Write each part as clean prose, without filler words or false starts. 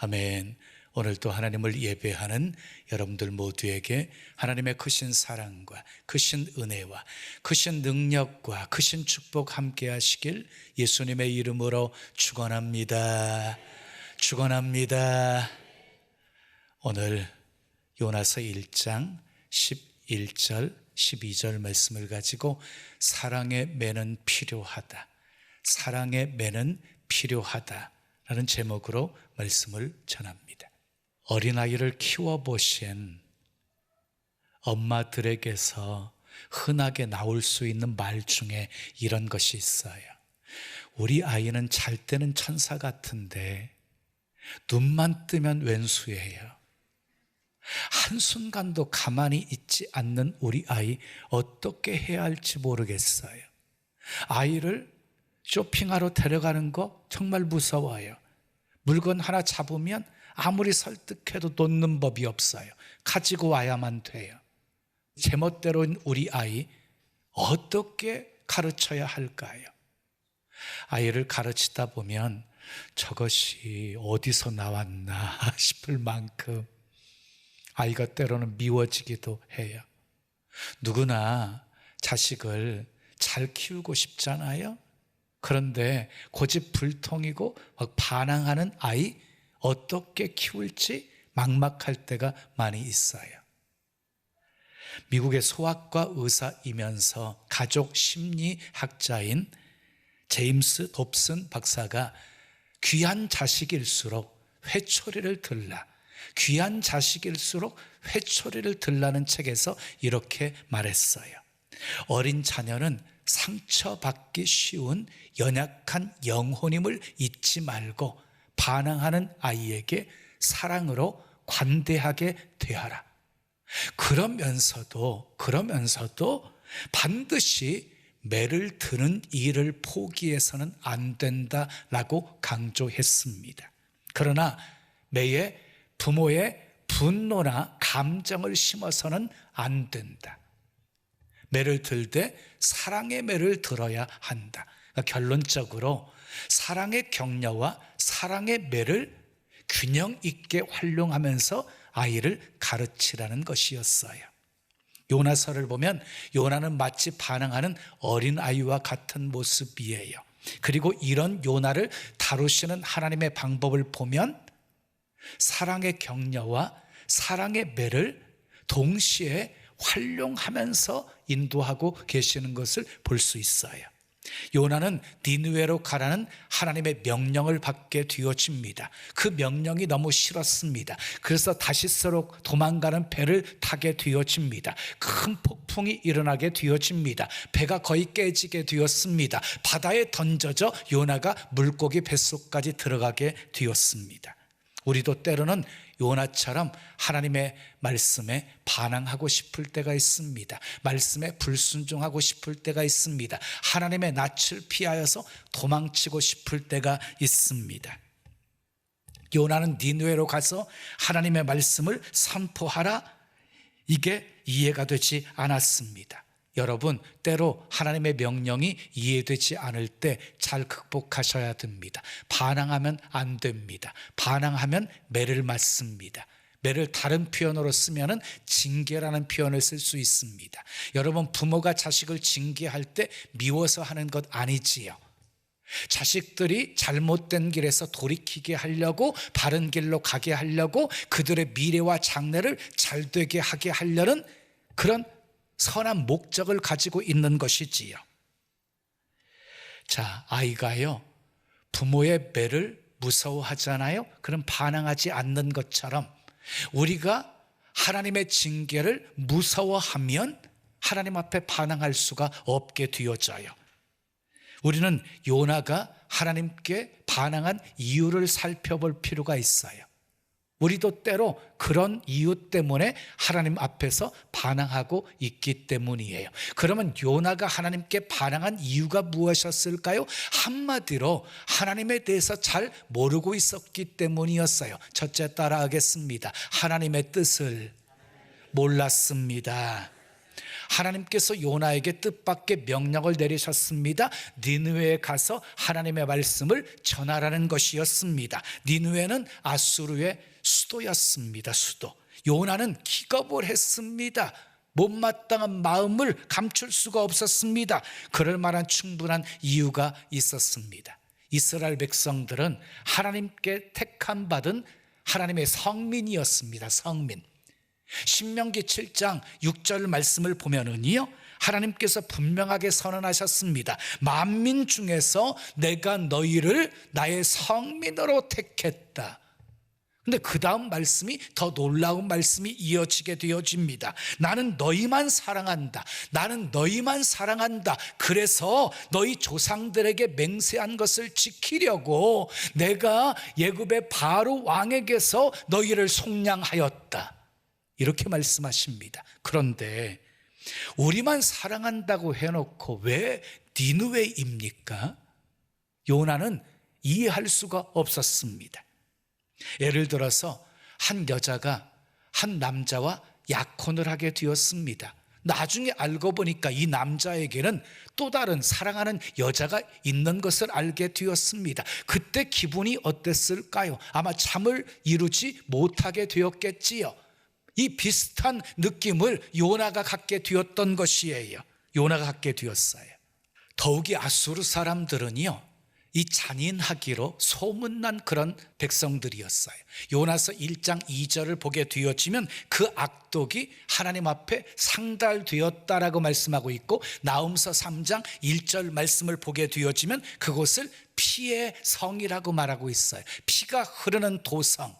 아멘. 오늘 또 하나님을 예배하는 여러분들 모두에게 하나님의 크신 사랑과 크신 은혜와 크신 능력과 크신 축복 함께 하시길 예수님의 이름으로 축원합니다. 축원합니다. 오늘 요나서 1장 11절 12절 말씀을 가지고 사랑의 매는 필요하다, 사랑의 매는 필요하다 라는 제목으로 말씀을 전합니다. 어린아이를 키워보신 엄마들에게서 흔하게 나올 수 있는 말 중에 이런 것이 있어요. 우리 아이는 잘 때는 천사 같은데 눈만 뜨면 왼수예요. 한순간도 가만히 있지 않는 우리 아이 어떻게 해야 할지 모르겠어요. 아이를 쇼핑하러 데려가는 거 정말 무서워요. 물건 하나 잡으면 아무리 설득해도 놓는 법이 없어요. 가지고 와야만 돼요. 제멋대로인 우리 아이 어떻게 가르쳐야 할까요? 아이를 가르치다 보면 저것이 어디서 나왔나 싶을 만큼 아이가 때로는 미워지기도 해요. 누구나 자식을 잘 키우고 싶잖아요. 그런데 고집불통이고 막 반항하는 아이 어떻게 키울지 막막할 때가 많이 있어요. 미국의 소아과 의사이면서 가족 심리학자인 제임스 dobson 박사가 귀한 자식일수록 회초리를 들라, 귀한 자식일수록 회초리를 들라는 책에서 이렇게 말했어요. 어린 자녀는 상처받기 쉬운 연약한 영혼임을 잊지 말고 반항하는 아이에게 사랑으로 관대하게 대하라. 그러면서도 반드시 매를 드는 일을 포기해서는 안 된다라고 강조했습니다. 그러나 매에 부모의 분노나 감정을 심어서는 안 된다. 매를 들 때 사랑의 매를 들어야 한다. 그러니까 결론적으로 사랑의 격려와 사랑의 매를 균형 있게 활용하면서 아이를 가르치라는 것이었어요. 요나서를 보면 요나는 마치 반항하는 어린아이와 같은 모습이에요. 그리고 이런 요나를 다루시는 하나님의 방법을 보면 사랑의 격려와 사랑의 매를 동시에 활용하면서 인도하고 계시는 것을 볼 수 있어요. 요나는 니느웨로 가라는 하나님의 명령을 받게 되어집니다. 그 명령이 너무 싫었습니다. 그래서 다시스로 도망가는 배를 타게 되어집니다. 큰 폭풍이 일어나게 되어집니다. 배가 거의 깨지게 되었습니다. 바다에 던져져 요나가 물고기 뱃속까지 들어가게 되었습니다. 우리도 때로는 요나처럼 하나님의 말씀에 반항하고 싶을 때가 있습니다. 말씀에 불순종하고 싶을 때가 있습니다. 하나님의 낯을 피하여서 도망치고 싶을 때가 있습니다. 요나는 니느웨로 가서 하나님의 말씀을 선포하라, 이게 이해가 되지 않았습니다. 여러분, 때로 하나님의 명령이 이해되지 않을 때 잘 극복하셔야 됩니다. 반항하면 안 됩니다. 반항하면 매를 맞습니다. 매를 다른 표현으로 쓰면은 징계라는 표현을 쓸 수 있습니다. 여러분, 부모가 자식을 징계할 때 미워서 하는 것 아니지요. 자식들이 잘못된 길에서 돌이키게 하려고, 바른 길로 가게 하려고, 그들의 미래와 장래를 잘되게 하게 하려는 그런 선한 목적을 가지고 있는 것이지요. 자, 아이가요, 부모의 매를 무서워하잖아요. 그럼 반항하지 않는 것처럼 우리가 하나님의 징계를 무서워하면 하나님 앞에 반항할 수가 없게 되어져요. 우리는 요나가 하나님께 반항한 이유를 살펴볼 필요가 있어요. 우리도 때로 그런 이유 때문에 하나님 앞에서 반항하고 있기 때문이에요. 그러면 요나가 하나님께 반항한 이유가 무엇이었을까요? 한마디로 하나님에 대해서 잘 모르고 있었기 때문이었어요. 첫째, 따라하겠습니다. 하나님의 뜻을 몰랐습니다. 하나님께서 요나에게 뜻밖의 명령을 내리셨습니다. 니느웨에 가서 하나님의 말씀을 전하라는 것이었습니다. 니느웨는 아수르의 수도였습니다. 수도. 요나는 기겁을 했습니다. 못마땅한 마음을 감출 수가 없었습니다. 그럴 만한 충분한 이유가 있었습니다. 이스라엘 백성들은 하나님께 택함 받은 하나님의 성민이었습니다. 성민. 신명기 7장 6절 말씀을 보면은요, 하나님께서 분명하게 선언하셨습니다. 만민 중에서 내가 너희를 나의 성민으로 택했다. 근데 그 다음 말씀이 더 놀라운 말씀이 이어지게 되어집니다. 나는 너희만 사랑한다. 나는 너희만 사랑한다. 그래서 너희 조상들에게 맹세한 것을 지키려고 내가 애굽의 바로 왕에게서 너희를 속량하였다. 이렇게 말씀하십니다. 그런데 우리만 사랑한다고 해놓고 왜 니느웨입니까? 요나는 이해할 수가 없었습니다. 예를 들어서 한 여자가 한 남자와 약혼을 하게 되었습니다. 나중에 알고 보니까 이 남자에게는 또 다른 사랑하는 여자가 있는 것을 알게 되었습니다. 그때 기분이 어땠을까요? 아마 잠을 이루지 못하게 되었겠지요. 이 비슷한 느낌을 요나가 갖게 되었던 것이에요. 요나가 갖게 되었어요. 더욱이 아수르 사람들은요, 이 잔인하기로 소문난 그런 백성들이었어요. 요나서 1장 2절을 보게 되어지면 그 악독이 하나님 앞에 상달되었다라고 말씀하고 있고, 나훔서 3장 1절 말씀을 보게 되어지면 그곳을 피의 성이라고 말하고 있어요. 피가 흐르는 도성,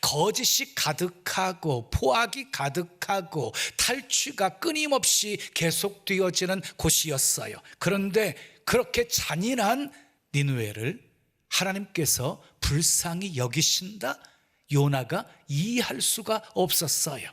거짓이 가득하고 포악이 가득하고 탈취가 끊임없이 계속되어지는 곳이었어요. 그런데 그렇게 잔인한 니느웨를 하나님께서 불쌍히 여기신다? 요나가 이해할 수가 없었어요.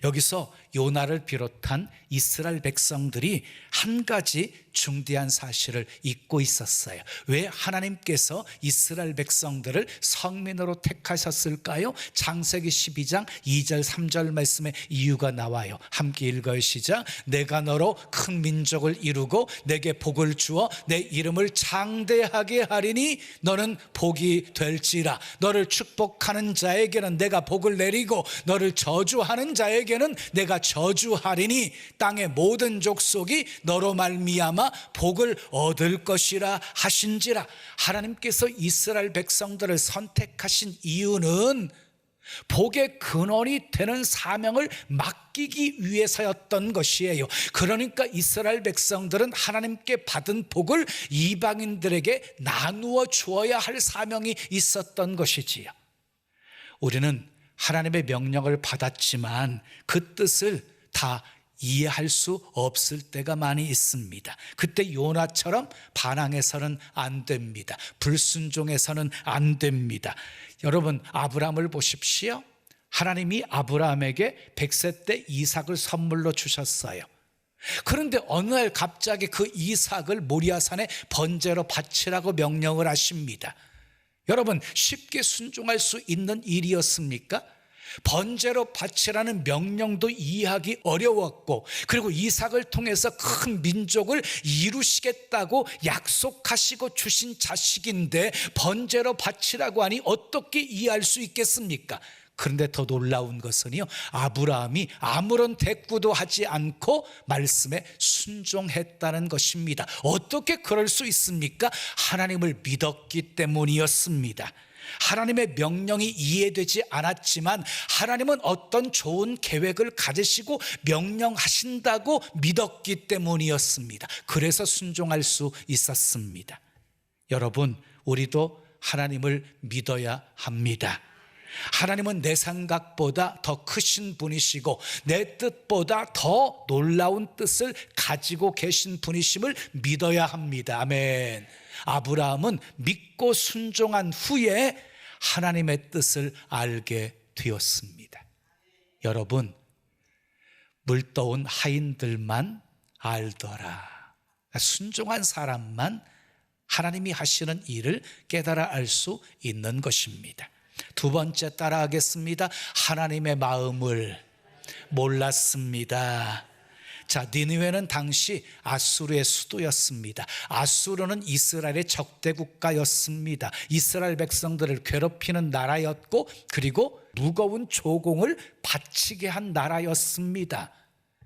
여기서 요나를 비롯한 이스라엘 백성들이 한 가지 중대한 사실을 잊고 있었어요. 왜 하나님께서 이스라엘 백성들을 성민으로 택하셨을까요? 창세기 12장 2절 3절 말씀에 이유가 나와요. 함께 읽어요. 시작. 내가 너로 큰 민족을 이루고 내게 복을 주어 내 이름을 장대하게 하리니 너는 복이 될지라. 너를 축복하는 자에게는 내가 복을 내리고 너를 저주하는 자에게는 내가 저주하리니 땅의 모든 족속이 너로 말미암아 복을 얻을 것이라 하신지라. 하나님께서 이스라엘 백성들을 선택하신 이유는 복의 근원이 되는 사명을 맡기기 위해서였던 것이에요. 그러니까 이스라엘 백성들은 하나님께 받은 복을 이방인들에게 나누어 주어야 할 사명이 있었던 것이지요. 우리는 하나님의 명령을 받았지만 그 뜻을 다 이해할 수 없을 때가 많이 있습니다. 그때 요나처럼 반항해서는 안 됩니다. 불순종해서는 안 됩니다. 여러분, 아브라함을 보십시오. 하나님이 아브라함에게 100세 때 이삭을 선물로 주셨어요. 그런데 어느 날 갑자기 그 이삭을 모리아산에 번제로 바치라고 명령을 하십니다. 여러분, 쉽게 순종할 수 있는 일이었습니까? 번제로 바치라는 명령도 이해하기 어려웠고, 그리고 이삭을 통해서 큰 민족을 이루시겠다고 약속하시고 주신 자식인데 번제로 바치라고 하니 어떻게 이해할 수 있겠습니까? 그런데 더 놀라운 것은요, 아브라함이 아무런 대꾸도 하지 않고 말씀에 순종했다는 것입니다. 어떻게 그럴 수 있습니까? 하나님을 믿었기 때문이었습니다. 하나님의 명령이 이해되지 않았지만 하나님은 어떤 좋은 계획을 가지시고 명령하신다고 믿었기 때문이었습니다. 그래서 순종할 수 있었습니다. 여러분, 우리도 하나님을 믿어야 합니다. 하나님은 내 생각보다 더 크신 분이시고 내 뜻보다 더 놀라운 뜻을 가지고 계신 분이심을 믿어야 합니다. 아멘. 아브라함은 믿고 순종한 후에 하나님의 뜻을 알게 되었습니다. 여러분, 물떠온 하인들만 알더라. 순종한 사람만 하나님이 하시는 일을 깨달아 알 수 있는 것입니다. 두 번째 따라하겠습니다. 하나님의 마음을 몰랐습니다. 자, 니느웨는 당시 아수르의 수도였습니다. 아수르는 이스라엘의 적대 국가였습니다. 이스라엘 백성들을 괴롭히는 나라였고, 그리고 무거운 조공을 바치게 한 나라였습니다.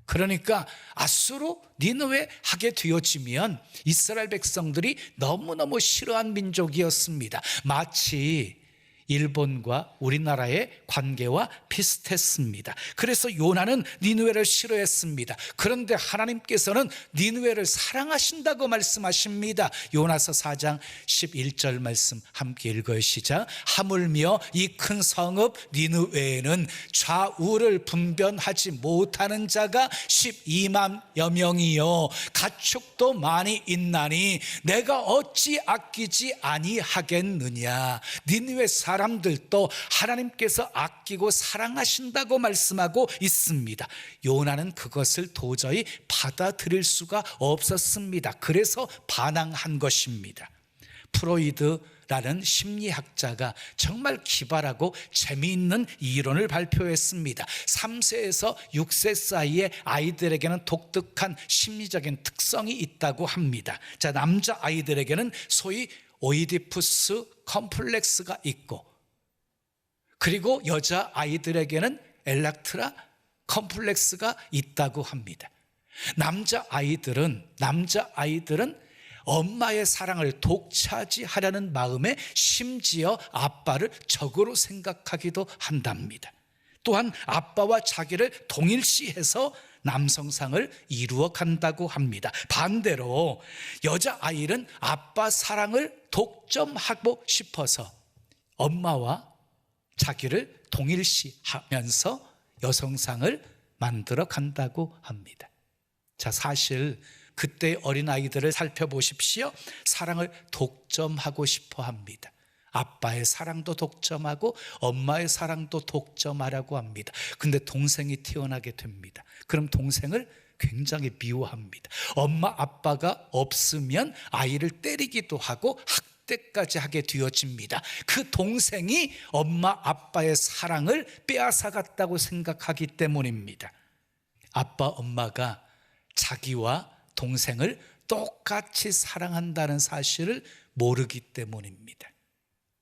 그러니까 아수르, 니느웨 하게 되어지면 이스라엘 백성들이 너무너무 싫어한 민족이었습니다. 마치 일본과 우리나라의 관계와 비슷했습니다. 그래서 요나는 니느웨를 싫어했습니다. 그런데 하나님께서는 니느웨를 사랑하신다고 말씀하십니다. 요나서 4장 11절 말씀 함께 읽어요. 시작. 하물며 이 큰 성읍 니느웨에는 좌우를 분변하지 못하는 자가 12만여 명이요 가축도 많이 있나니 내가 어찌 아끼지 아니하겠느냐. 니느웨 사람들도 하나님께서 아끼고 사랑하신다고 말씀하고 있습니다. 요나는 그것을 도저히 받아들일 수가 없었습니다. 그래서 반항한 것입니다. 프로이드라는 심리학자가 정말 기발하고 재미있는 이론을 발표했습니다. 3세에서 6세 사이의 아이들에게는 독특한 심리적인 특성이 있다고 합니다. 자, 남자 아이들에게는 소위 오이디푸스 컴플렉스가 있고, 그리고 여자 아이들에게는 엘렉트라 컴플렉스가 있다고 합니다. 남자 아이들은 엄마의 사랑을 독차지하려는 마음에 심지어 아빠를 적으로 생각하기도 한답니다. 또한 아빠와 자기를 동일시해서 남성상을 이루어 간다고 합니다. 반대로 여자아이는 아빠 사랑을 독점하고 싶어서 엄마와 자기를 동일시하면서 여성상을 만들어 간다고 합니다. 자, 사실 그때 어린아이들을 살펴보십시오. 사랑을 독점하고 싶어 합니다. 아빠의 사랑도 독점하고 엄마의 사랑도 독점하라고 합니다. 근데 동생이 태어나게 됩니다. 그럼 동생을 굉장히 미워합니다. 엄마 아빠가 없으면 아이를 때리기도 하고 학대까지 하게 되어집니다. 그 동생이 엄마 아빠의 사랑을 빼앗아갔다고 생각하기 때문입니다. 아빠 엄마가 자기와 동생을 똑같이 사랑한다는 사실을 모르기 때문입니다.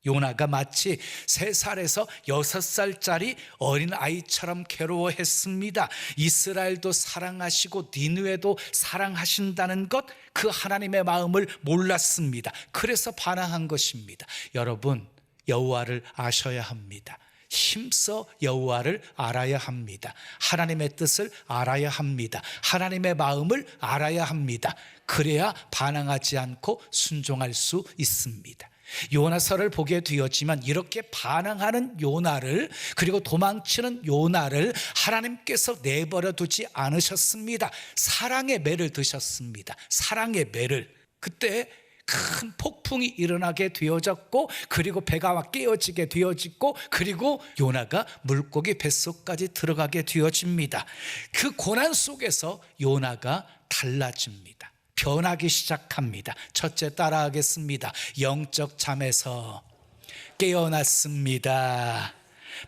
요나가 마치 3살에서 6살짜리 어린아이처럼 괴로워했습니다. 이스라엘도 사랑하시고 니느웨도 사랑하신다는 것, 그 하나님의 마음을 몰랐습니다. 그래서 반항한 것입니다. 여러분, 여호와를 아셔야 합니다. 힘써 여호와를 알아야 합니다. 하나님의 뜻을 알아야 합니다. 하나님의 마음을 알아야 합니다. 그래야 반항하지 않고 순종할 수 있습니다. 요나서를 보게 되었지만 이렇게 반항하는 요나를, 그리고 도망치는 요나를 하나님께서 내버려 두지 않으셨습니다. 사랑의 매를 드셨습니다. 사랑의 매를. 그때 큰 폭풍이 일어나게 되어졌고, 그리고 배가 깨어지게 되어지고, 그리고 요나가 물고기 뱃속까지 들어가게 되어집니다. 그 고난 속에서 요나가 달라집니다. 변하기 시작합니다. 첫째, 따라하겠습니다. 영적 잠에서 깨어났습니다.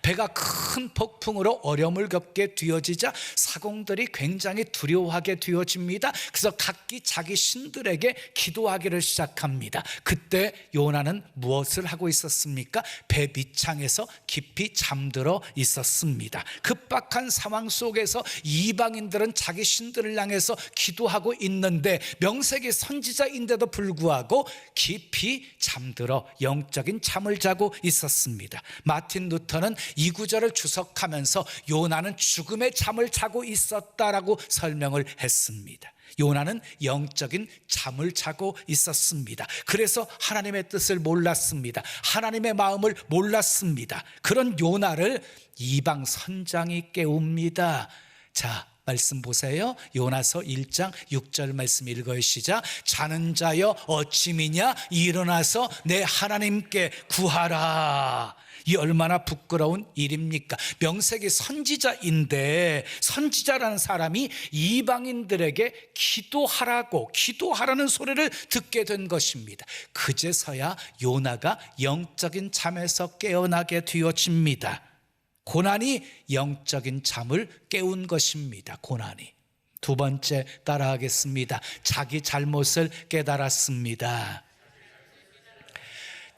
배가 큰 폭풍으로 어려움을 겪게 되어지자 사공들이 굉장히 두려워하게 되어집니다. 그래서 각기 자기 신들에게 기도하기를 시작합니다. 그때 요나는 무엇을 하고 있었습니까? 배 밑창에서 깊이 잠들어 있었습니다. 급박한 상황 속에서 이방인들은 자기 신들을 향해서 기도하고 있는데 명색이 선지자인데도 불구하고 깊이 잠들어 영적인 잠을 자고 있었습니다. 마틴 루터는 이 구절을 주석하면서 요나는 죽음의 잠을 자고 있었다라고 설명을 했습니다. 요나는 영적인 잠을 자고 있었습니다. 그래서 하나님의 뜻을 몰랐습니다. 하나님의 마음을 몰랐습니다. 그런 요나를 이방 선장이 깨웁니다. 자, 말씀 보세요. 요나서 1장 6절 말씀 읽어요. 시작. 자는 자여 어찌미냐, 일어나서 내 하나님께 구하라. 이 얼마나 부끄러운 일입니까? 명색이 선지자인데 선지자라는 사람이 이방인들에게 기도하라는 소리를 듣게 된 것입니다. 그제서야 요나가 영적인 잠에서 깨어나게 되어집니다. 고난이 영적인 잠을 깨운 것입니다. 고난이. 두 번째 따라하겠습니다. 자기 잘못을 깨달았습니다.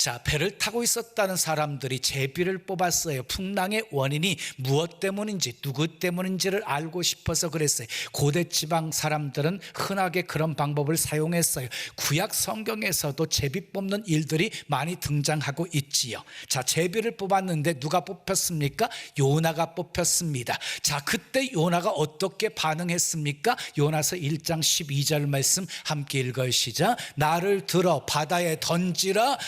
자, 배를 타고 있었다는 사람들이 제비를 뽑았어요. 풍랑의 원인이 무엇 때문인지, 누구 때문인지를 알고 싶어서 그랬어요. 고대 지방 사람들은 흔하게 그런 방법을 사용했어요. 구약 성경에서도 제비 뽑는 일들이 많이 등장하고 있지요. 자, 제비를 뽑았는데 누가 뽑혔습니까? 요나가 뽑혔습니다. 자, 그때 요나가 어떻게 반응했습니까? 요나서 1장 12절 말씀 함께 읽으시자. 나를 들어 바다에 던지라.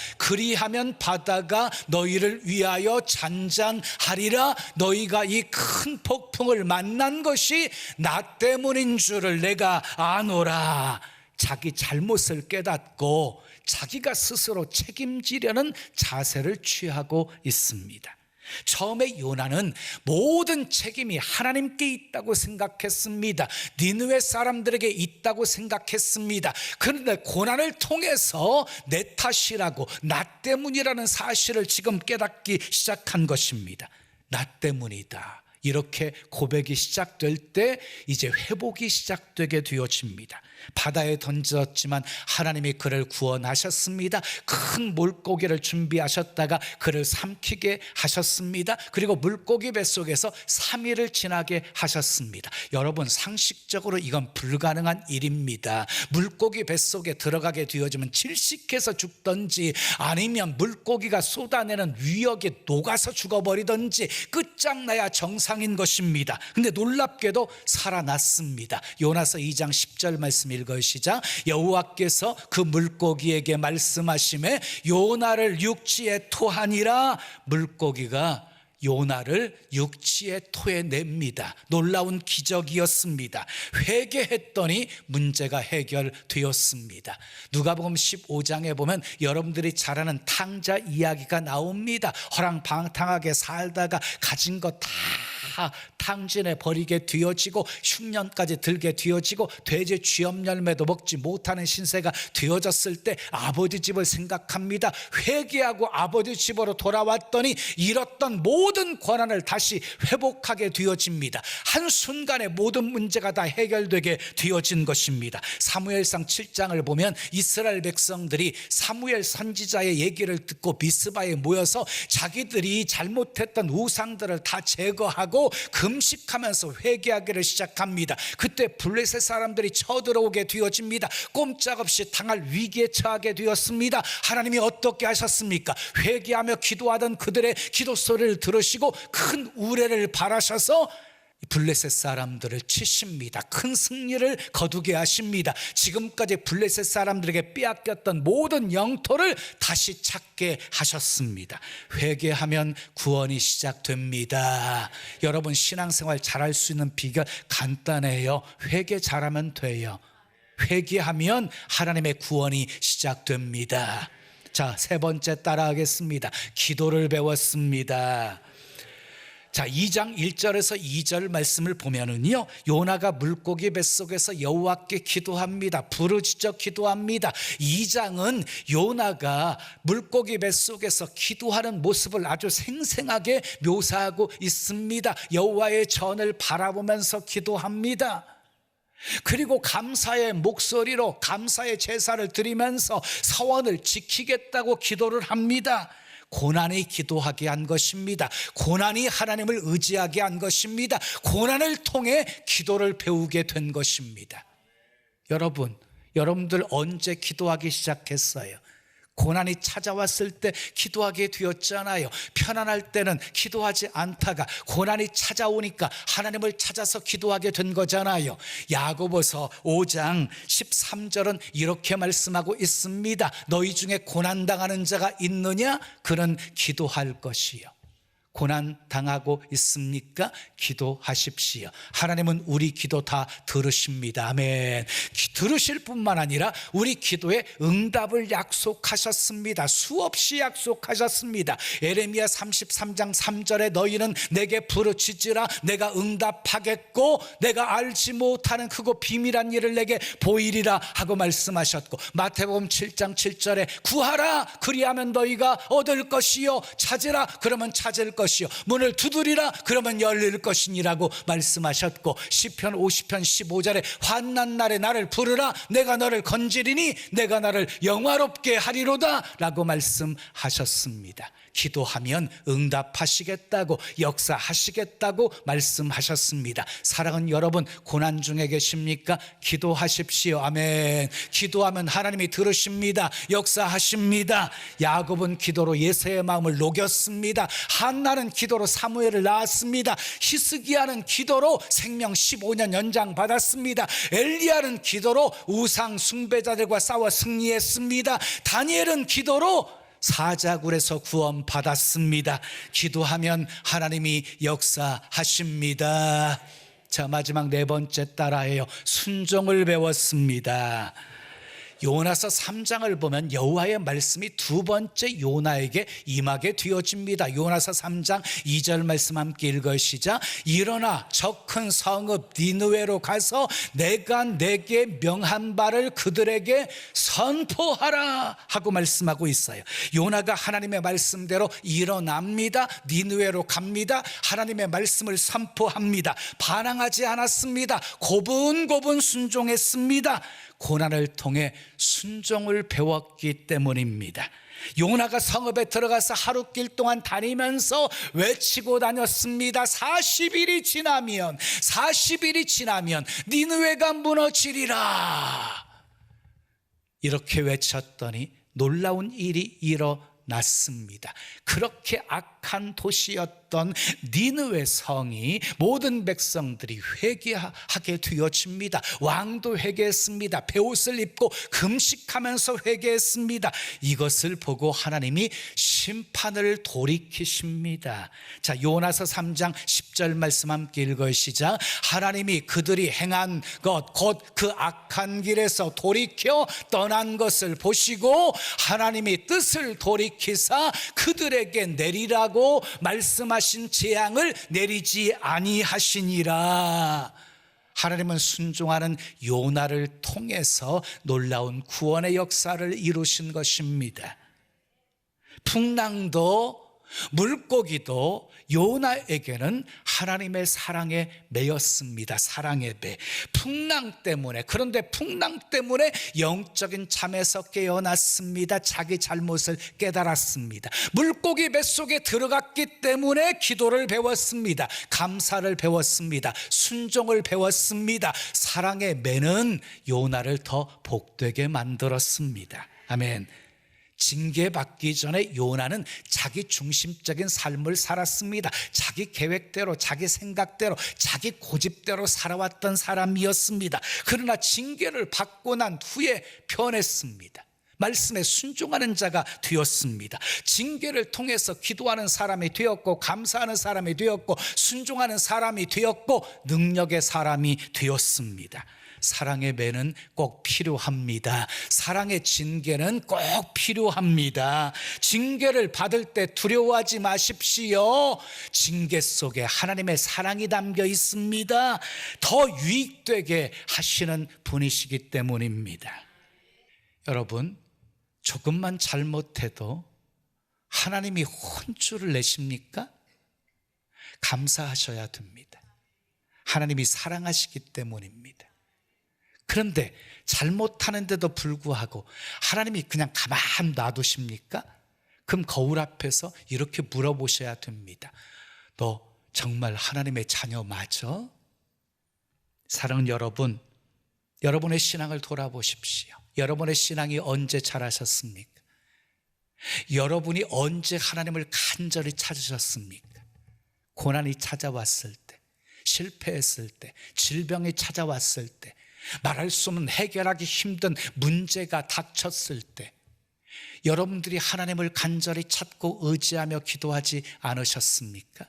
그리하면 바다가 너희를 위하여 잔잔하리라. 너희가 이 큰 폭풍을 만난 것이 나 때문인 줄을 내가 아노라. 자기 잘못을 깨닫고 자기가 스스로 책임지려는 자세를 취하고 있습니다. 처음에 요나는 모든 책임이 하나님께 있다고 생각했습니다. 니느웨 사람들에게 있다고 생각했습니다. 그런데 고난을 통해서 내 탓이라고, 나 때문이라는 사실을 지금 깨닫기 시작한 것입니다. 나 때문이다. 이렇게 고백이 시작될 때 이제 회복이 시작되게 되어집니다. 바다에 던졌지만 하나님이 그를 구원하셨습니다. 큰 물고기를 준비하셨다가 그를 삼키게 하셨습니다. 그리고 물고기 뱃속에서 3일을 지나게 하셨습니다. 여러분, 상식적으로 이건 불가능한 일입니다. 물고기 뱃속에 들어가게 되어지면 질식해서 죽든지 아니면 물고기가 쏟아내는 위역에 녹아서 죽어버리든지 끝장나야 정상인 것입니다. 근데 놀랍게도 살아났습니다. 요나서 2장 10절 말씀 읽으시자. 여호와께서 그 물고기에게 말씀하시매 요나를 육지에 토하니라. 물고기가 요나를 육지에 토해냅니다. 놀라운 기적이었습니다. 회개했더니 문제가 해결되었습니다. 누가복음 15장에 보면 여러분들이 잘 아는 탕자 이야기가 나옵니다. 허랑방탕하게 살다가 가진 거 다 탕진에 버리게 되어지고 흉년까지 들게 되어지고 돼지 쥐염 열매도 먹지 못하는 신세가 되어졌을 때 아버지 집을 생각합니다. 회개하고 아버지 집으로 돌아왔더니 잃었던 모든 권한을 다시 회복하게 되어집니다. 한순간에 모든 문제가 다 해결되게 되어진 것입니다. 사무엘상 7장을 보면 이스라엘 백성들이 사무엘 선지자의 얘기를 듣고 미스바에 모여서 자기들이 잘못했던 우상들을 다 제거하고 금식하면서 회개하기를 시작합니다. 그때 블레셋 사람들이 쳐들어오게 되어집니다. 꼼짝없이 당할 위기에 처하게 되었습니다. 하나님이 어떻게 하셨습니까? 회개하며 기도하던 그들의 기도 소리를 들으시고 큰 우레를 바라셔서 블레셋 사람들을 치십니다. 큰 승리를 거두게 하십니다. 지금까지 블레셋 사람들에게 빼앗겼던 모든 영토를 다시 찾게 하셨습니다. 회개하면 구원이 시작됩니다. 여러분, 신앙생활 잘할 수 있는 비결 간단해요. 회개 잘하면 돼요. 회개하면 하나님의 구원이 시작됩니다. 자, 세 번째 따라하겠습니다. 기도를 배웠습니다. 자, 2장 1절에서 2절 말씀을 보면은요, 요나가 물고기 뱃속에서 여호와께 기도합니다. 부르짖어 기도합니다. 2장은 요나가 물고기 뱃속에서 기도하는 모습을 아주 생생하게 묘사하고 있습니다. 여호와의 전을 바라보면서 기도합니다. 그리고 감사의 목소리로 감사의 제사를 드리면서 서원을 지키겠다고 기도를 합니다. 고난이 기도하게 한 것입니다. 고난이 하나님을 의지하게 한 것입니다. 고난을 통해 기도를 배우게 된 것입니다. 여러분들 언제 기도하기 시작했어요? 고난이 찾아왔을 때 기도하게 되었잖아요. 편안할 때는 기도하지 않다가 고난이 찾아오니까 하나님을 찾아서 기도하게 된 거잖아요. 야고보서 5장 13절은 이렇게 말씀하고 있습니다. 너희 중에 고난당하는 자가 있느냐? 그는 기도할 것이요. 고난 당하고 있습니까? 기도하십시오. 하나님은 우리 기도 다 들으십니다. 아멘. 들으실 뿐만 아니라 우리 기도에 응답을 약속하셨습니다. 수없이 약속하셨습니다. 에레미야 33장 3절에 너희는 내게 부르짖으라 내가 응답하겠고 내가 알지 못하는 크고 비밀한 일을 내게 보이리라 하고 말씀하셨고, 마태복음 7장 7절에 구하라 그리하면 너희가 얻을 것이요 찾으라 그러면 찾을 것 것이요 문을 두드리라 그러면 열릴 것이니라고 말씀하셨고, 시편 50편 15절에 환난 날에 나를 부르라 내가 너를 건지리니 내가 나를 영화롭게 하리로다 라고 말씀하셨습니다. 기도하면 응답하시겠다고, 역사하시겠다고 말씀하셨습니다. 사랑하는 여러분, 고난 중에 계십니까? 기도하십시오. 아멘. 기도하면 하나님이 들으십니다. 역사하십니다. 야곱은 기도로 예세의 마음을 녹였습니다. 한나는 기도로 사무엘을 낳았습니다. 히스기야는 기도로 생명 15년 연장 받았습니다. 엘리야는 기도로 우상 숭배자들과 싸워 승리했습니다. 다니엘은 기도로 사자굴에서 구원받았습니다. 기도하면 하나님이 역사하십니다. 자, 마지막 네 번째 따라해요. 순종을 배웠습니다. 요나서 3장을 보면 여호와의 말씀이 두 번째 요나에게 임하게 되어집니다. 요나서 3장 2절 말씀 함께 읽으시자. 일어나 저 큰 성읍 니느웨로 가서 내가 내게 명한 바를 그들에게 선포하라 하고 말씀하고 있어요. 요나가 하나님의 말씀대로 일어납니다. 니느웨로 갑니다. 하나님의 말씀을 선포합니다. 반항하지 않았습니다. 고분고분 순종했습니다. 고난을 통해 순종을 배웠기 때문입니다. 요나가 성읍에 들어가서 하루길 동안 다니면서 외치고 다녔습니다. 40일이 지나면 니느웨가 무너지리라. 이렇게 외쳤더니 놀라운 일이 일어났습니다. 그렇게 악한 도시였던 니느웨 성이 모든 백성들이 회개하게 되어집니다. 왕도 회개했습니다. 베옷을 입고 금식하면서 회개했습니다. 이것을 보고 하나님이 심판을 돌이키십니다. 자, 요나서 3장 10절 말씀 함께 읽으시자. 하나님이 그들이 행한 것 곧 그 악한 길에서 돌이켜 떠난 것을 보시고 하나님이 뜻을 돌이키사 그들에게 내리라고 말씀하신 재앙을 내리지 아니하시니라. 하나님은 순종하는 요나를 통해서 놀라운 구원의 역사를 이루신 것입니다. 풍랑도 물고기도 요나에게는 하나님의 사랑에 매였습니다. 사랑의 배. 그런데 풍랑 때문에 영적인 잠에서 깨어났습니다. 자기 잘못을 깨달았습니다. 물고기 뱃속에 들어갔기 때문에 기도를 배웠습니다. 감사를 배웠습니다. 순종을 배웠습니다. 사랑의 매는 요나를 더 복되게 만들었습니다. 아멘. 징계받기 전에 요나는 자기 중심적인 삶을 살았습니다. 자기 계획대로, 자기 생각대로, 자기 고집대로 살아왔던 사람이었습니다. 그러나 징계를 받고 난 후에 변했습니다. 말씀에 순종하는 자가 되었습니다. 징계를 통해서 기도하는 사람이 되었고, 감사하는 사람이 되었고, 순종하는 사람이 되었고, 능력의 사람이 되었습니다. 사랑의 매는 꼭 필요합니다. 사랑의 징계는 꼭 필요합니다. 징계를 받을 때 두려워하지 마십시오. 징계 속에 하나님의 사랑이 담겨 있습니다. 더 유익되게 하시는 분이시기 때문입니다. 여러분, 조금만 잘못해도 하나님이 혼쭐을 내십니까? 감사하셔야 됩니다. 하나님이 사랑하시기 때문입니다. 그런데 잘못하는데도 불구하고 하나님이 그냥 가만 놔두십니까? 그럼 거울 앞에서 이렇게 물어보셔야 됩니다. 너 정말 하나님의 자녀 맞아? 사랑하는 여러분, 여러분의 신앙을 돌아보십시오. 여러분의 신앙이 언제 자라셨습니까? 여러분이 언제 하나님을 간절히 찾으셨습니까? 고난이 찾아왔을 때, 실패했을 때, 질병이 찾아왔을 때, 말할 수 없는 해결하기 힘든 문제가 닥쳤을 때 여러분들이 하나님을 간절히 찾고 의지하며 기도하지 않으셨습니까?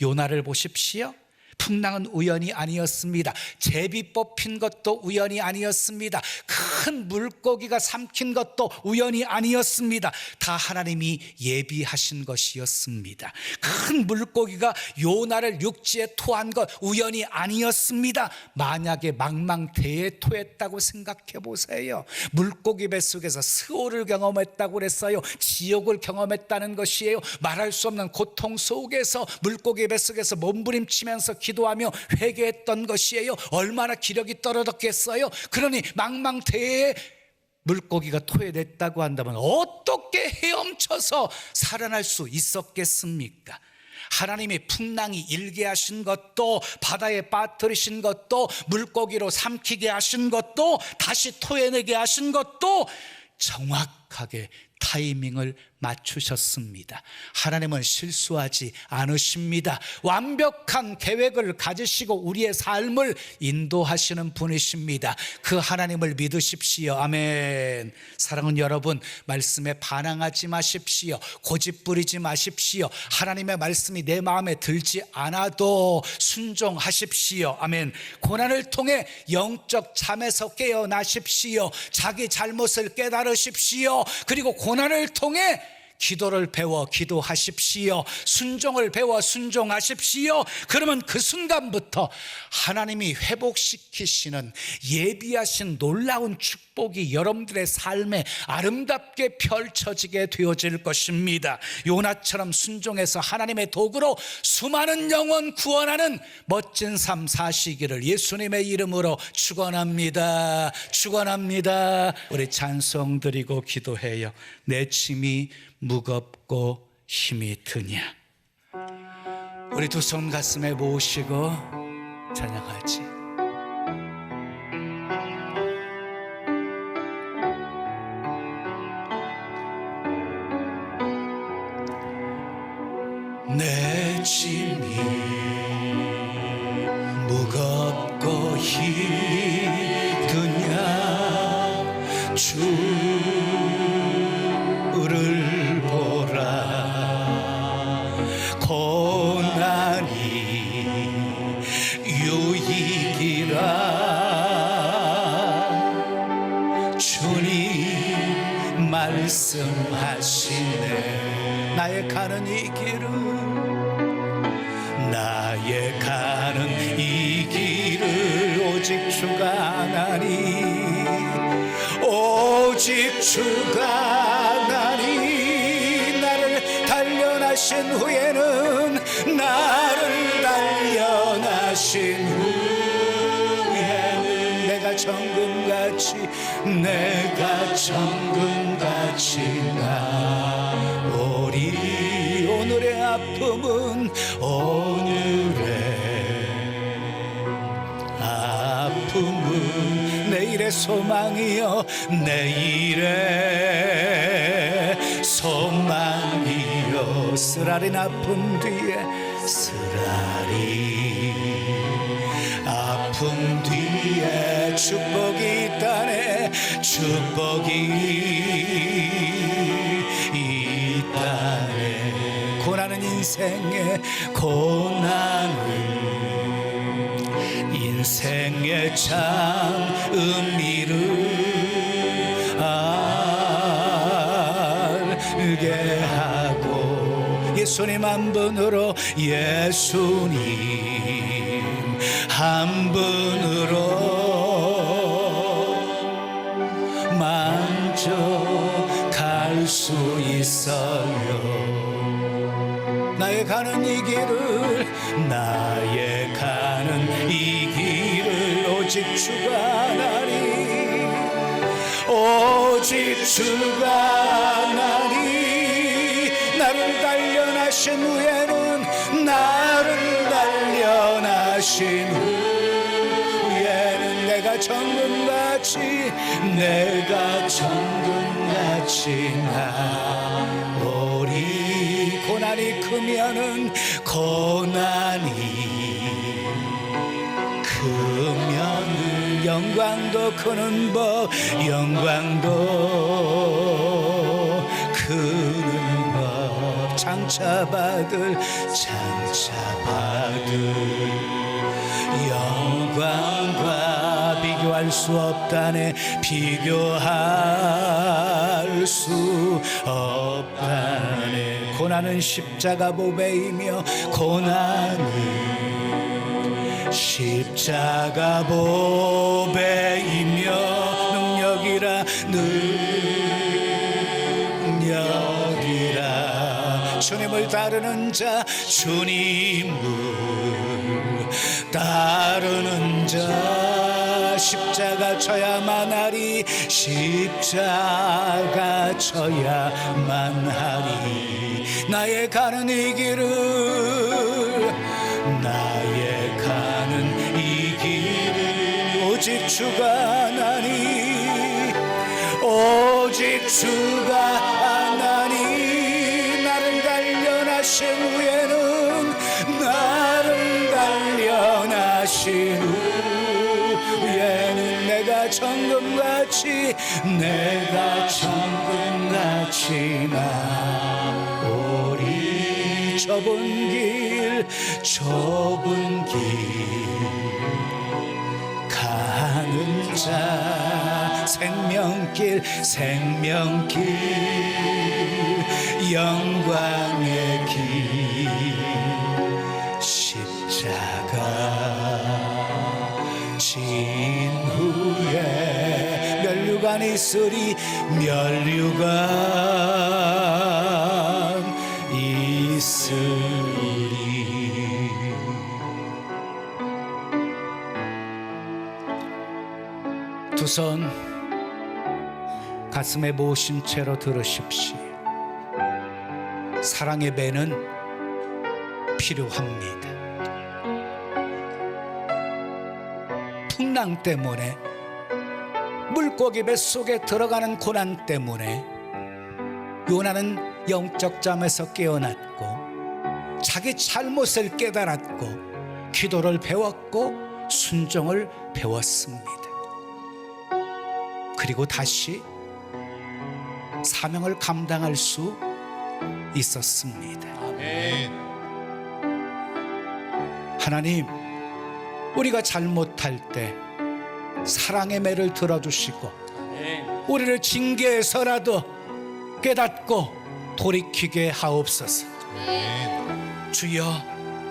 요나를 보십시오. 풍랑은 우연이 아니었습니다. 제비 뽑힌 것도 우연이 아니었습니다. 큰 물고기가 삼킨 것도 우연이 아니었습니다. 다 하나님이 예비하신 것이었습니다. 큰 물고기가 요나를 육지에 토한 것 우연이 아니었습니다. 만약에 망망대해에 토했다고 생각해 보세요. 물고기 뱃속에서 스올을 경험했다고 그랬어요. 지옥을 경험했다는 것이에요. 말할 수 없는 고통 속에서 물고기 뱃속에서 몸부림치면서 기도하며 회개했던 것이에요. 얼마나 기력이 떨어졌겠어요. 그러니 망망대해에 물고기가 토해냈다고 한다면 어떻게 헤엄쳐서 살아날 수 있었겠습니까? 하나님이 풍랑이 일게 하신 것도, 바다에 빠뜨리신 것도, 물고기로 삼키게 하신 것도, 다시 토해내게 하신 것도 정확하게 타이밍을 맞추셨습니다. 하나님은 실수하지 않으십니다. 완벽한 계획을 가지시고 우리의 삶을 인도하시는 분이십니다. 그 하나님을 믿으십시오. 아멘. 사랑하는 여러분, 말씀에 반항하지 마십시오. 고집 부리지 마십시오. 하나님의 말씀이 내 마음에 들지 않아도 순종하십시오. 아멘. 고난을 통해 영적 잠에서 깨어나십시오. 자기 잘못을 깨달으십시오. 그리고 고난을 통해 기도를 배워 기도하십시오. 순종을 배워 순종하십시오. 그러면 그 순간부터 하나님이 회복시키시는 예비하신 놀라운 축복이 여러분들의 삶에 아름답게 펼쳐지게 되어질 것입니다. 요나처럼 순종해서 하나님의 도구로 수많은 영혼 구원하는 멋진 삶 사시기를 예수님의 이름으로 축원합니다. 축원합니다. 우리 찬송 드리고 기도해요. 내 짐이 무겁고 힘이 드냐. 우리 두 손 가슴에 모으시고 찬양하지. 내 짐이 무겁고 힘이 드냐. 주를 고난이 유익이라 주님 말씀하시네. 나의 가는 이 길은, 나의 가는 이 길을 오직 주가 아나니, 오직 주가 아나니. 단련하신 후에는, 나를 단련하신 후에는 내가 정금같이 나오리. 오늘의 아픔은, 오늘의 아픔은 내일의 소망이여, 내일의 소망이여. 쓰라린 아픔 뒤에, 쓰라린 아픔 뒤에 축복이 있다네. 축복이 있다네. 고난은 인생의 참 의미를 알게 하고, 예수님 한 분으로, 예수님 한 분으로 만족할 수 있어요. 나의 가는 이 길을, 나의 가는 이 길을 오직 주가 아나니, 오직 주가 아나니. 나를 단련하신 후에는, 나를 단련하신 후에는 내가 정금같이 나오리. 고난이 크면은, 영광도 크는 법, 영광도 크는 법. 장차받을 영광과 비교할 수 없다네. 비교할 수 없다네. 고난은 십자가 보배이며 고난은 십자가 보배이며 능력이라 주님을 따르는 자 주님을 따르는 자 십자가 져야만 하리. 십자가 져야만 하리. 나의 가는 이 길을 나의 가는 이 길을 오직 주가 나니 오직 주가 나니. 나를 단련하신 후에는 나를 단련하신 후에는 내가 정금같이 나오리. 좁은 길 가는 자 생명길 영광의 길 십자가 진 후에 면류관 있으리. 면류관 있으리. 두 손 가슴에 모신 채로 들으십시오. 사랑의 배는 필요합니다. 풍랑 때문에 물고기 뱃속에 들어가는 고난 때문에 요나는 영적 잠에서 깨어났고 자기 잘못을 깨달았고 기도를 배웠고 순종을 배웠습니다. 그리고 다시 사명을 감당할 수 있었습니다. 아멘. 하나님, 우리가 잘못할 때 사랑의 매를 들어주시고 우리를 징계해서라도 깨닫고 돌이키게 하옵소서. 주여,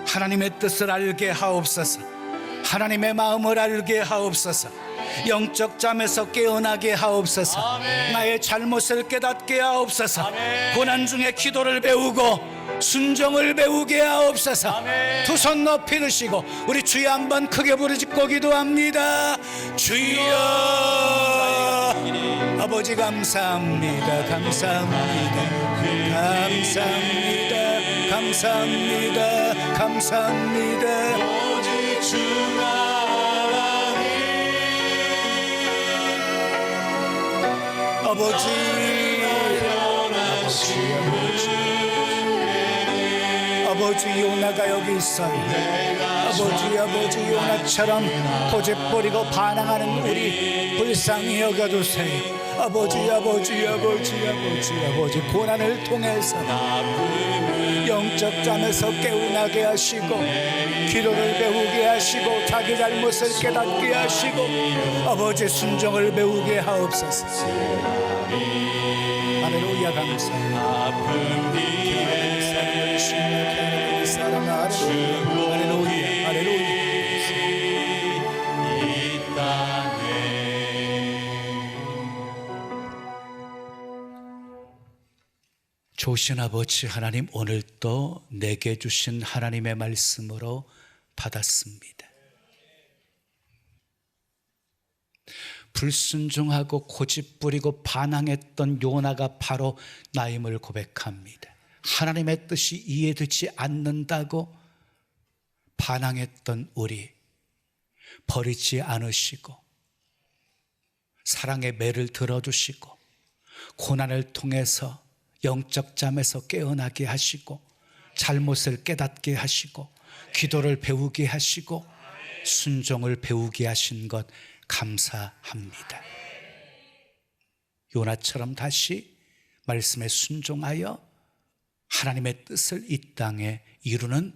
하나님의 뜻을 알게 하옵소서. 하나님의 마음을 알게 하옵소서. 영적 잠에서 깨어나게 하옵소서. 아멘. 나의 잘못을 깨닫게 하옵소서. 아멘. 고난 중에 기도를 배우고 순종을 배우게 하옵소서. 두 손 높이 드시고 우리 주여 한번 크게 부르짖고 기도합니다. 주여, 아버지 감사합니다. 감사합니다. 오직 주가 아버지 요나가 여기 있어요. 아버지 요나처럼 고집 부리고 반항하는 우리 불쌍히 여겨주세요. 아버지 고난을 통해서 영적 잠에서 깨어나게 하시고 기도를 배우게 하시고 자기 잘못을 깨닫게 하시고 아버지 순종을 배우게 하옵소서. 할렐루야. 감사해요. 아픈 길에 할렐루야. 좋으신 아버지 하나님, 오늘도 내게 주신 하나님의 말씀으로 받았습니다. 불순종하고 고집부리고 반항했던 요나가 바로 나임을 고백합니다. 하나님의 뜻이 이해되지 않는다고 반항했던 우리 버리지 않으시고 사랑의 매를 들어주시고 고난을 통해서 영적 잠에서 깨어나게 하시고 잘못을 깨닫게 하시고 기도를 배우게 하시고 순종을 배우게 하신 것 감사합니다. 요나처럼 다시 말씀에 순종하여 하나님의 뜻을 이 땅에 이루는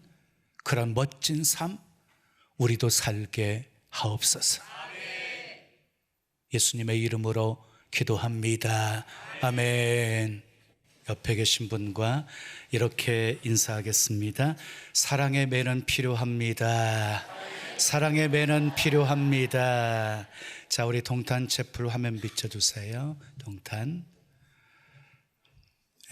그런 멋진 삶 우리도 살게 하옵소서. 예수님의 이름으로 기도합니다. 아멘. 옆에 계신 분과 이렇게 인사하겠습니다. 사랑의 매는 필요합니다. 사랑의 매는 필요합니다. 자, 우리 동탄 채플 화면 비춰주세요. 동탄.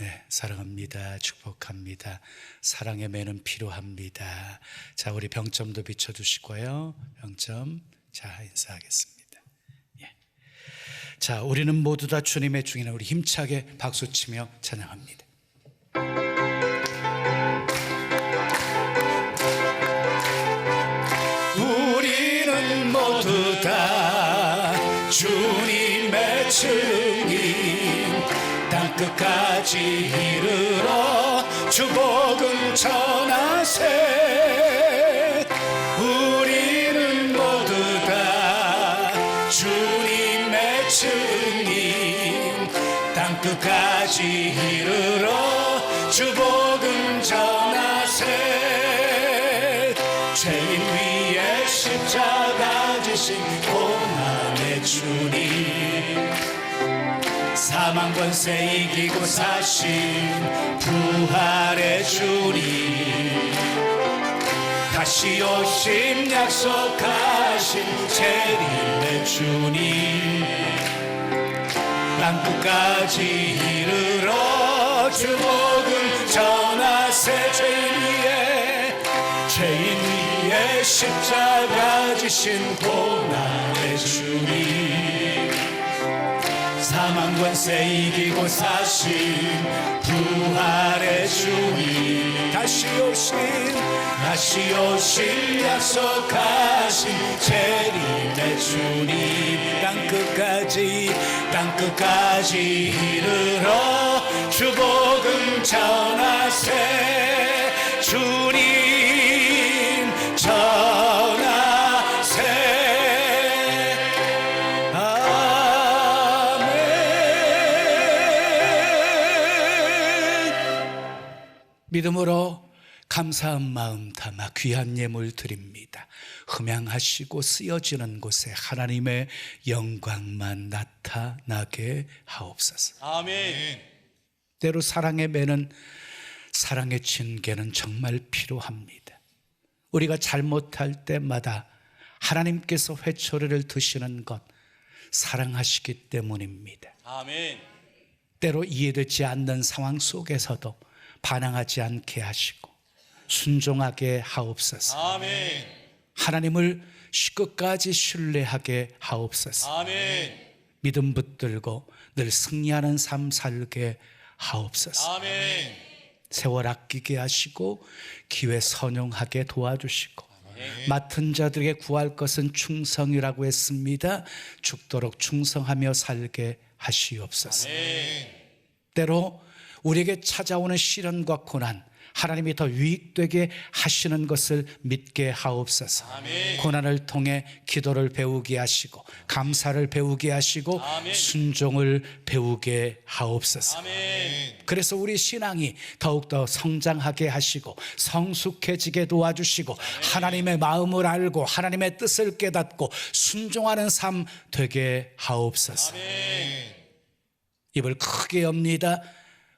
네, 사랑합니다. 축복합니다. 사랑의 매는 필요합니다. 자, 우리 병점도 비춰주시고요. 병점. 자, 인사하겠습니다. 예. 자, 우리는 모두 다 주님의 중이나 우리 힘차게 박수치며 찬양합니다. 우리는 모두 다 주님의 증인, 땅끝까지 이르러 주복음 전하세. 우리는 모두 다 주님의 증인, 땅끝까지 이르러 주복음 전하세. 죄인 위에 십자가 지신 고난의 주님, 사망 권세 이기고 사신 부활의 주님, 다시 오심 약속하신 재림의 주님, 땅끝까지 이르러 주복음 전하세. 죄인 위에 십자가 지신 고난의 주님, 사망 권세 이기고 사신 부활의 주님, 다시 오신 약속하신 재림의 주님, 땅끝까지 이르러 주복음 전하세. 주님 전하세. 믿음으로 감사한 마음 담아 귀한 예물 드립니다. 흠양하시고 쓰여지는 곳에 하나님의 영광만 나타나게 하옵소서. 아멘. 때로 사랑의 매는, 사랑의 징계는 정말 필요합니다. 우리가 잘못할 때마다 하나님께서 회초리를 드시는 것 사랑하시기 때문입니다. 아멘. 때로 이해되지 않는 상황 속에서도 반항하지 않게 하시고 순종하게 하옵소서. 아멘. 하나님을 끝까지 신뢰하게 하옵소서. 아멘. 믿음 붙들고 늘 승리하는 삶 살게 하옵소서. 아멘. 세월 아끼게 하시고 기회 선용하게 도와주시고 맡은 자들에게 구할 것은 충성이라고 했습니다. 죽도록 충성하며 살게 하시옵소서. 아멘. 때로 우리에게 찾아오는 시련과 고난, 하나님이 더 유익되게 하시는 것을 믿게 하옵소서. 아멘. 고난을 통해 기도를 배우게 하시고 감사를 배우게 하시고 아멘. 순종을 배우게 하옵소서. 아멘. 그래서 우리 신앙이 더욱더 성장하게 하시고 성숙해지게 도와주시고 하나님의 마음을 알고 하나님의 뜻을 깨닫고 순종하는 삶 되게 하옵소서. 아멘. 입을 크게 엽니다.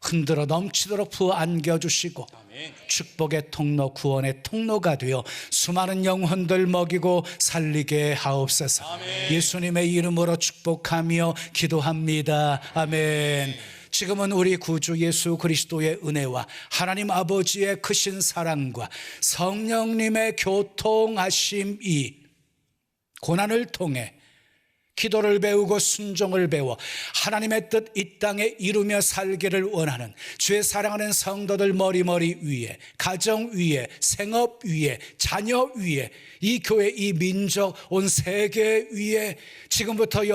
흔들어 넘치도록 부어 안겨주시고 아멘. 축복의 통로, 구원의 통로가 되어 수많은 영혼들 먹이고 살리게 하옵소서. 아멘. 예수님의 이름으로 축복하며 기도합니다. 아멘. 지금은 우리 구주 예수 그리스도의 은혜와 하나님 아버지의 크신 사랑과 성령님의 교통하심이 고난을 통해 기도를 배우고 순종을 배워 하나님의 뜻 이 땅에 이루며 살기를 원하는 주의 사랑하는 성도들 머리머리 위에, 가정 위에, 생업 위에, 자녀 위에, 이 교회, 이 민족, 온 세계 위에 지금부터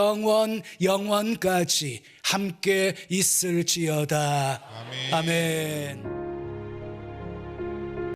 영원까지 함께 있을지어다. 아멘. 아멘.